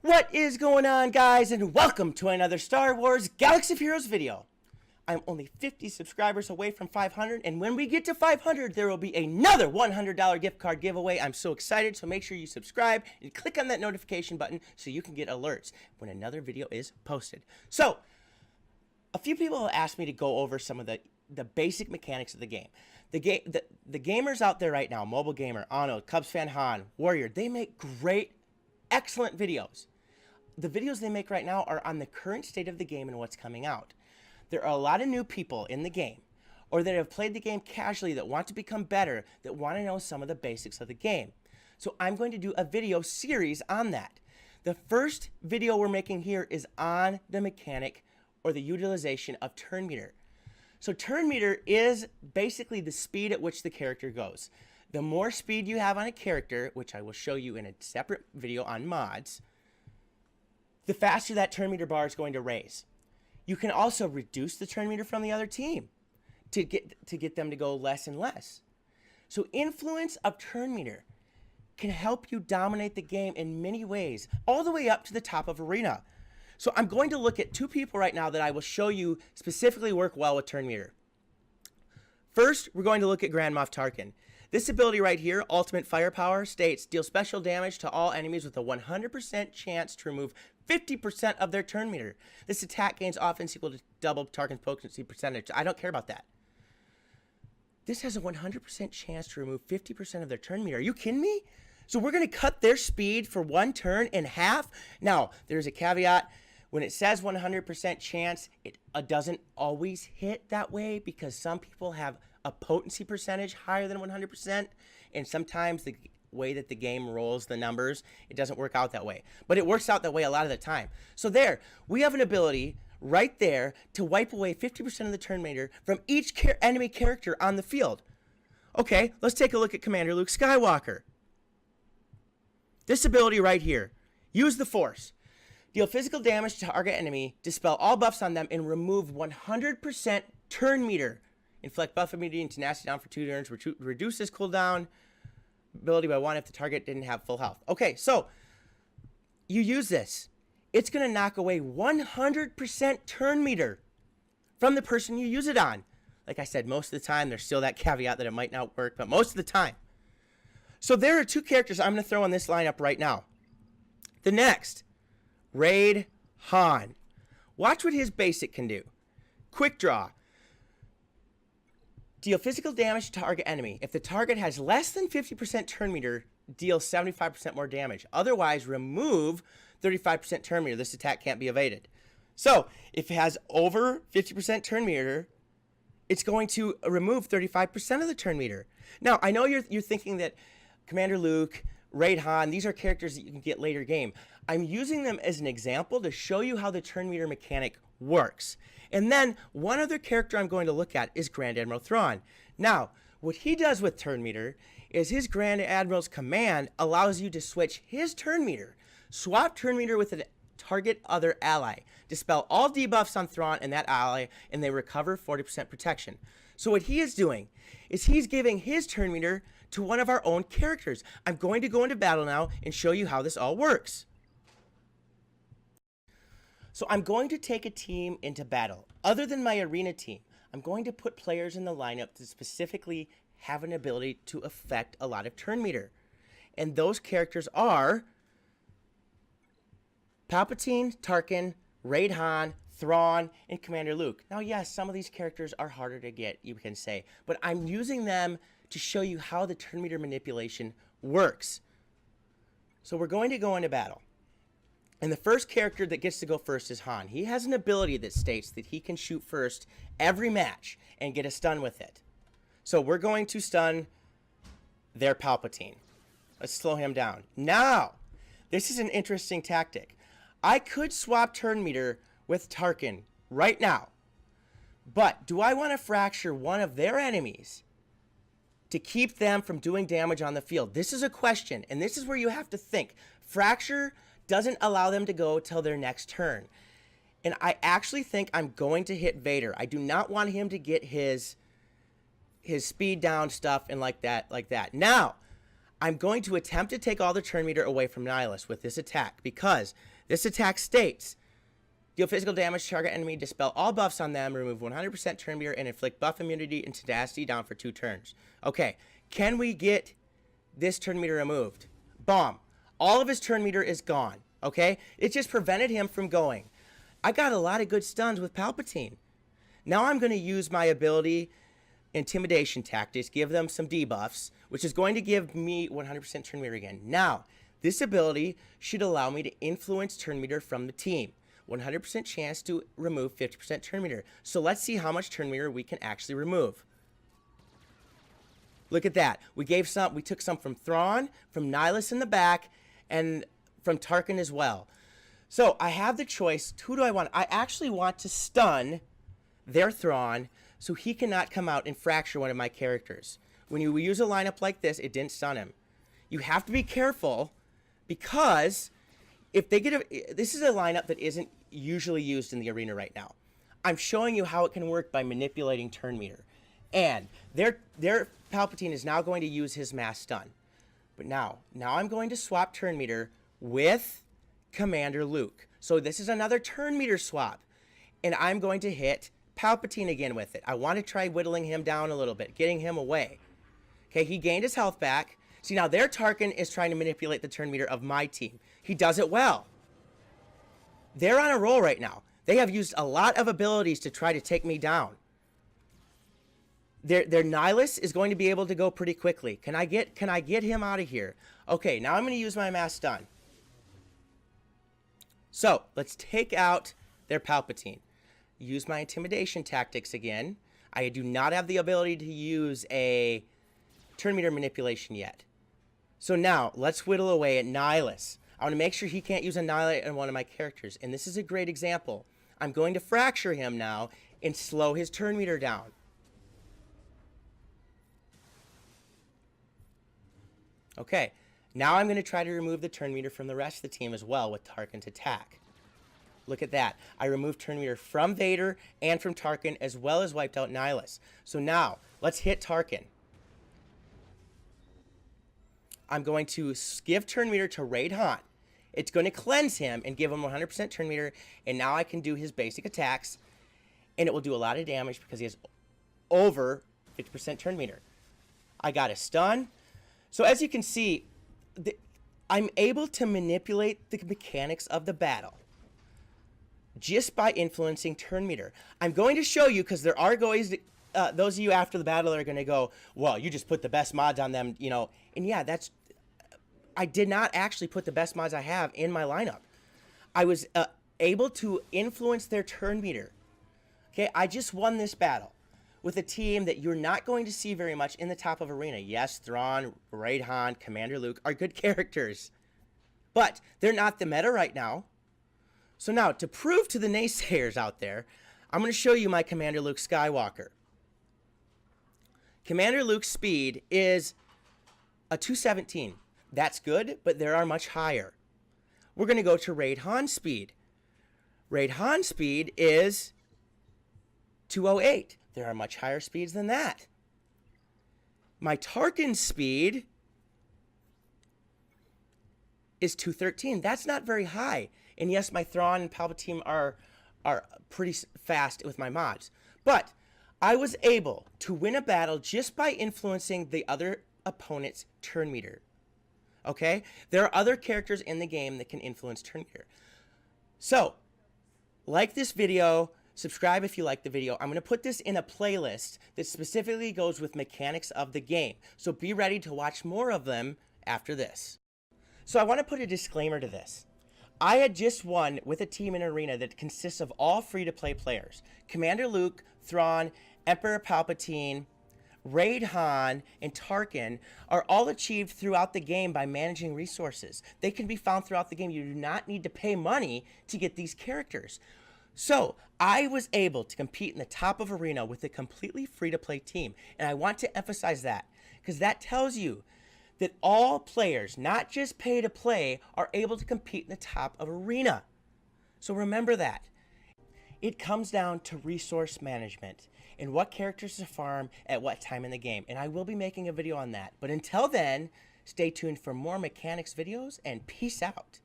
What is going on, guys, and welcome to another Star Wars Galaxy of Heroes video. I'm only 50 subscribers away from 500, and when we get to 500, there will be another $100 gift card giveaway. I'm so excited, so make sure you subscribe and click on that notification button so you can get alerts when another video is posted. So, a few people have asked me to go over some of the basic mechanics of the game. The gamers out there right now, Mobile Gamer, Ano, Cubs Fan Han, Warrior, they make great, excellent videos. The videos they make right now are on the current state of the game and what's coming out. There are a lot of new people in the game, or that have played the game casually, that want to become better, that want to know some of the basics of the game. So I'm going to do a video series on that. The first video we're making here is on the mechanic or the utilization of turn meter. So turn meter is basically the speed at which the character goes. The more speed you have on a character, which I will show you in a separate video on mods, the faster that turn meter bar is going to raise. You can also reduce the turn meter from the other team to get them to go less and less. So influence of turn meter can help you dominate the game in many ways, all the way up to the top of arena. So I'm going to look at two people right now that I will show you specifically work well with turn meter. First, we're going to look at Grand Moff Tarkin. This ability right here, Ultimate Firepower, states, deal special damage to all enemies with a 100% chance to remove 50% of their turn meter. This attack gains offense equal to double Tarkin's potency percentage. I don't care about that. This has a 100% chance to remove 50% of their turn meter. Are you kidding me? So we're going to cut their speed for one turn in half? Now, there's a caveat. When it says 100% chance, it doesn't always hit that way because some people have a potency percentage higher than 100%, and sometimes the way that the game rolls the numbers, it doesn't work out that way. But it works out that way a lot of the time. So there, we have an ability right there to wipe away 50% of the turn meter from each enemy character on the field. Okay, let's take a look at Commander Luke Skywalker. This ability right here, use the Force. Deal physical damage to target enemy, dispel all buffs on them, and remove 100% turn meter. Inflict buff immunity and tenacity down for 2 turns. Reduces cooldown ability by 1 if the target didn't have full health. Okay, so you use this. It's going to knock away 100% turn meter from the person you use it on. Like I said, most of the time, there's still that caveat that it might not work, but most of the time. So there are two characters I'm going to throw on this lineup right now. The next, Raid Han. Watch what his basic can do. Quick draw. Deal physical damage to target enemy. If the target has less than 50% turn meter, deal 75% more damage. Otherwise, remove 35% turn meter. This attack can't be evaded. So, if it has over 50% turn meter, it's going to remove 35% of the turn meter. Now, I know you're thinking that Commander Luke, Raid Han, these are characters that you can get later game. I'm using them as an example to show you how the turn meter mechanic works. And then one other character I'm going to look at is Grand Admiral Thrawn. Now, what he does with turn meter is his Grand Admiral's command allows you to switch his turn meter. Swap turn meter with a target other ally. Dispel all debuffs on Thrawn and that ally, and they recover 40% protection. So what he is doing is he's giving his turn meter to one of our own characters. I'm going to go into battle now and show you how this all works. So I'm going to take a team into battle. Other than my arena team, I'm going to put players in the lineup that specifically have an ability to affect a lot of turn meter. And those characters are Palpatine, Tarkin, Raid Han, Thrawn, and Commander Luke. Now, yes, some of these characters are harder to get, you can say, but I'm using them to show you how the turn meter manipulation works. So we're going to go into battle. And the first character that gets to go first is Han. He has an ability that states that he can shoot first every match and get a stun with it. So we're going to stun their Palpatine. Let's slow him down. Now, this is an interesting tactic. I could swap turn meter with Tarkin right now. But do I want to fracture one of their enemies to keep them from doing damage on the field? This is a question, and this is where you have to think. Fracture doesn't allow them to go till their next turn. And I actually think I'm going to hit Vader. I do not want him to get his speed down stuff and like that. Now, I'm going to attempt to take all the turn meter away from Nihilus with this attack, because this attack states, deal physical damage to target enemy, dispel all buffs on them, remove 100% turn meter, and inflict buff immunity and tenacity down for 2 turns. Okay, can we get this turn meter removed? Bomb. All of his turn meter is gone, okay? It just prevented him from going. I got a lot of good stuns with Palpatine. Now I'm going to use my ability, Intimidation Tactics, give them some debuffs, which is going to give me 100% turn meter again. Now, this ability should allow me to influence turn meter from the team. 100% chance to remove 50% turn meter. So let's see how much turn meter we can actually remove. Look at that. We took some from Thrawn, from Nihilus in the back, and from Tarkin as well. So I have the choice. Who do I want? I actually want to stun their Thrawn so he cannot come out and fracture one of my characters. When you use a lineup like this, it didn't stun him. You have to be careful, because if they get this is a lineup that isn't usually used in the arena right now. I'm showing you how it can work by manipulating turn meter. And their Palpatine is now going to use his mass stun. But now I'm going to swap turn meter with Commander Luke. So this is another turn meter swap. And I'm going to hit Palpatine again with it. I want to try whittling him down a little bit, getting him away. Okay, he gained his health back. See, now their Tarkin is trying to manipulate the turn meter of my team. He does it well. They're on a roll right now. They have used a lot of abilities to try to take me down. Their Nihilus is going to be able to go pretty quickly. Can I get him out of here? Okay, now I'm going to use my mass stun. So let's take out their Palpatine. Use my Intimidation Tactics again. I do not have the ability to use a turn meter manipulation yet. So now let's whittle away at Nihilus. I want to make sure he can't use Annihilate on one of my characters. And this is a great example. I'm going to fracture him now and slow his turn meter down. Okay, now I'm going to try to remove the turn meter from the rest of the team as well with Tarkin's attack. Look at that. I removed turn meter from Vader and from Tarkin, as well as wiped out Nihilus. So now, let's hit Tarkin. I'm going to give turn meter to Raid Han. It's going to cleanse him and give him 100% turn meter, and now I can do his basic attacks, and it will do a lot of damage because he has over 50% turn meter. I got a stun. So as you can see, I'm able to manipulate the mechanics of the battle just by influencing turn meter. I'm going to show you, because there are those of you after the battle are going to go, well, you just put the best mods on them, you know. And yeah, I did not actually put the best mods I have in my lineup. I was able to influence their turn meter. Okay, I just won this battle with a team that you're not going to see very much in the top of arena. Yes, Thrawn, Raid Han, Commander Luke are good characters, but they're not the meta right now. So now, to prove to the naysayers out there, I'm going to show you my Commander Luke Skywalker. Commander Luke's speed is a 217. That's good, but there are much higher. We're going to go to Raid Han speed. Raid Han speed is 208. There are much higher speeds than that. My Tarkin speed is 213. That's not very high. And yes, my Thrawn and Palpatine are pretty fast with my mods. But I was able to win a battle just by influencing the other opponent's turn meter. Okay? There are other characters in the game that can influence turn meter. So, like this video, subscribe if you like the video. I'm going to put this in a playlist that specifically goes with mechanics of the game. So be ready to watch more of them after this. So I want to put a disclaimer to this. I had just won with a team in Arena that consists of all free-to-play players. Commander Luke, Thrawn, Emperor Palpatine, Raid Han, and Tarkin are all achieved throughout the game by managing resources. They can be found throughout the game. You do not need to pay money to get these characters. So I was able to compete in the top of Arena with a completely free-to-play team. And I want to emphasize that, because that tells you that all players, not just pay to play, are able to compete in the top of Arena. So remember that. It comes down to resource management and what characters to farm at what time in the game. And I will be making a video on that. But until then, Stay tuned for more mechanics videos, and peace out.